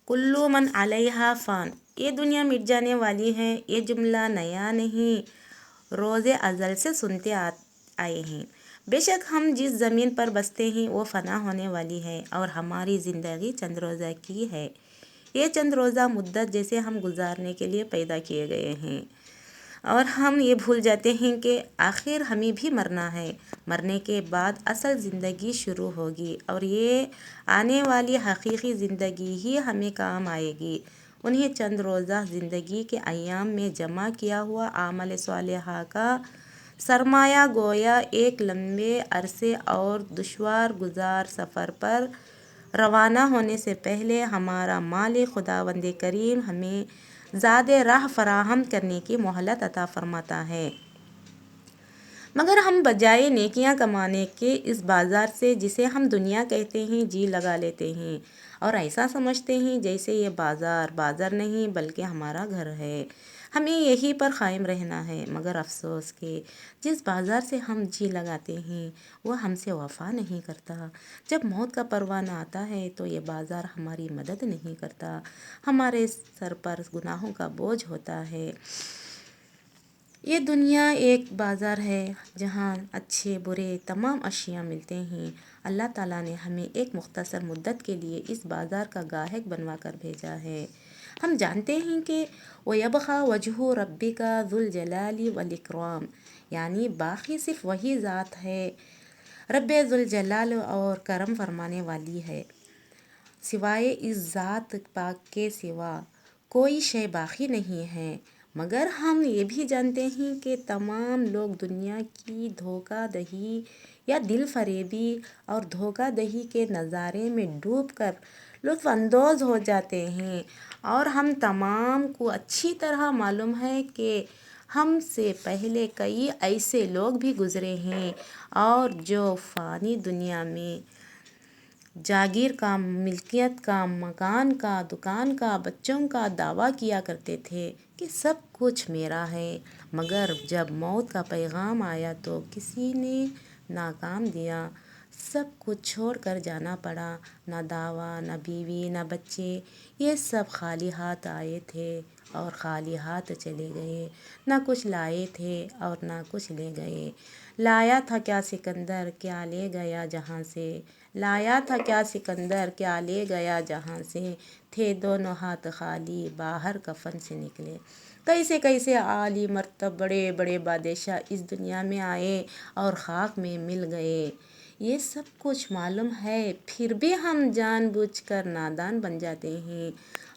کلو من علیہا فان، یہ دنیا مٹ جانے والی ہے، یہ جملہ نیا نہیں، روز ازل سے سنتے آئے ہیں۔ بے شک ہم جس زمین پر بستے ہیں وہ فنا ہونے والی ہے اور ہماری زندگی چند روزہ کی ہے۔ یہ چند روزہ مدت جیسے ہم گزارنے کے لیے پیدا کیے گئے ہیں، اور ہم یہ بھول جاتے ہیں کہ آخر ہمیں بھی مرنا ہے۔ مرنے کے بعد اصل زندگی شروع ہوگی اور یہ آنے والی حقیقی زندگی ہی ہمیں کام آئے گی۔ انہیں چند روزہ زندگی کے ایام میں جمع کیا ہوا اعمال صالحہ کا سرمایہ گویا ایک لمبے عرصے اور دشوار گزار سفر پر روانہ ہونے سے پہلے ہمارا مالک خداوند کریم ہمیں زاد راہ فراہم کرنے کی مہلت عطا فرماتا ہے۔ مگر ہم بجائے نیکیاں کمانے کے اس بازار سے جسے ہم دنیا کہتے ہیں جی لگا لیتے ہیں اور ایسا سمجھتے ہیں جیسے یہ بازار نہیں بلکہ ہمارا گھر ہے، ہمیں یہیں پر قائم رہنا ہے۔ مگر افسوس کہ جس بازار سے ہم جی لگاتے ہیں وہ ہم سے وفا نہیں کرتا۔ جب موت کا پروانہ آتا ہے تو یہ بازار ہماری مدد نہیں کرتا، ہمارے سر پر گناہوں کا بوجھ ہوتا ہے۔ یہ دنیا ایک بازار ہے جہاں اچھے برے تمام اشیاء ملتے ہیں۔ اللہ تعالیٰ نے ہمیں ایک مختصر مدت کے لیے اس بازار کا گاہک بنوا کر بھیجا ہے۔ ہم جانتے ہیں کہ وَيَبْقَى وَجْهُ رَبِّكَ ذُو الْجَلَالِ وَالْإِكْرَامِ، یعنی باقی صرف وہی ذات ہے، رب ذوالجلال اور کرم فرمانے والی ہے۔ سوائے اس ذات پاک کے سوا کوئی شے باقی نہیں ہے۔ مگر ہم یہ بھی جانتے ہیں کہ تمام لوگ دنیا کی دھوکہ دہی یا دل فریبی اور دھوکہ دہی کے نظارے میں ڈوب کر لطف اندوز ہو جاتے ہیں، اور ہم تمام کو اچھی طرح معلوم ہے کہ ہم سے پہلے کئی ایسے لوگ بھی گزرے ہیں اور جو فانی دنیا میں جاگیر کا، ملکیت کا، مکان کا، دکان کا، بچوں کا دعویٰ کیا کرتے تھے کہ سب کچھ میرا ہے، مگر جب موت کا پیغام آیا تو کسی نے نہ کام دیا، سب کچھ چھوڑ کر جانا پڑا، نہ دعویٰ، نہ بیوی، نہ بچے، یہ سب خالی ہاتھ آئے تھے اور خالی ہاتھ چلے گئے، نہ کچھ لائے تھے اور نہ کچھ لے گئے۔ لایا تھا کیا سکندر، کیا لے گیا جہاں سے، لایا تھا کیا سکندر، کیا لے گیا جہاں سے، تھے دونوں ہاتھ خالی، باہر کفن سے نکلے۔ کیسے کیسے عالی مرتب بڑے بڑے بادشاہ اس دنیا میں آئے اور خاک میں مل گئے، یہ سب کچھ معلوم ہے، پھر بھی ہم جان بوجھ کر نادان بن جاتے ہیں،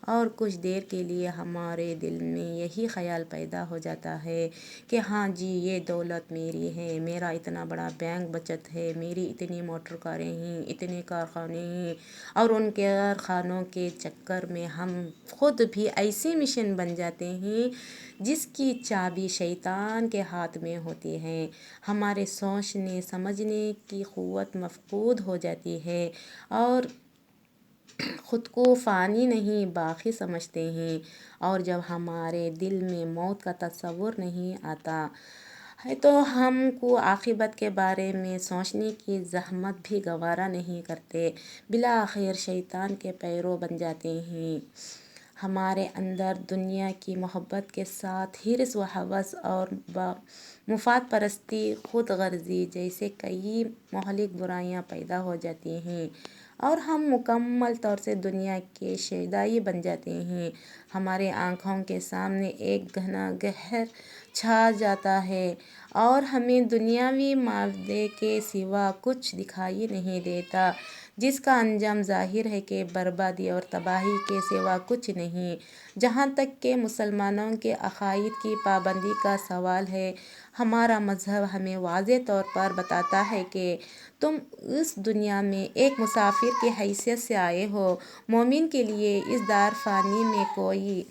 اور کچھ دیر کے لیے ہمارے دل میں یہی خیال پیدا ہو جاتا ہے کہ ہاں جی یہ دولت میری ہے، میرا اتنا بڑا بینک بچت ہے، میری اتنی موٹر کاریں ہیں، اتنے کارخانے ہیں، اور ان کے کارخانوں کے چکر میں ہم خود بھی ایسے مشین بن جاتے ہیں جس کی چابی شیطان کے ہاتھ میں ہوتی ہے۔ ہمارے سوچنے سمجھنے کی قوت مفقود ہو جاتی ہے اور خود کو فانی نہیں باقی سمجھتے ہیں، اور جب ہمارے دل میں موت کا تصور نہیں آتا ہے تو ہم کو عاقبت کے بارے میں سوچنے کی زحمت بھی گوارا نہیں کرتے، بالآخر شیطان کے پیرو بن جاتے ہیں۔ ہمارے اندر دنیا کی محبت کے ساتھ حرص و ہوس اور مفاد پرستی، خود غرضی جیسے کئی مہلک برائیاں پیدا ہو جاتی ہیں اور ہم مکمل طور سے دنیا کے شیدائی بن جاتے ہیں۔ ہمارے آنکھوں کے سامنے ایک گھنا قہر چھا جاتا ہے اور ہمیں دنیاوی معاملے کے سوا کچھ دکھائی نہیں دیتا، جس کا انجام ظاہر ہے کہ بربادی اور تباہی کے سوا کچھ نہیں۔ جہاں تک کہ مسلمانوں کے عقائد کی پابندی کا سوال ہے، ہمارا مذہب ہمیں واضح طور پر بتاتا ہے کہ تم اس دنیا میں ایک مسافر کی حیثیت سے آئے ہو، مومن کے لیے اس دار فانی میں کوئی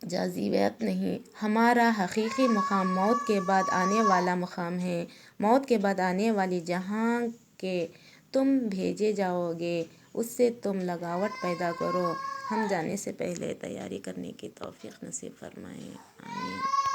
جزیات نہیں، ہمارا حقیقی مقام موت کے بعد آنے والا مقام ہے، موت کے بعد آنے والی جہاں کہ تم بھیجے جاؤ گے، اس سے تم لگاوٹ پیدا کرو۔ ہم جانے سے پہلے تیاری کرنے کی توفیق نصیب فرمائے، آمین۔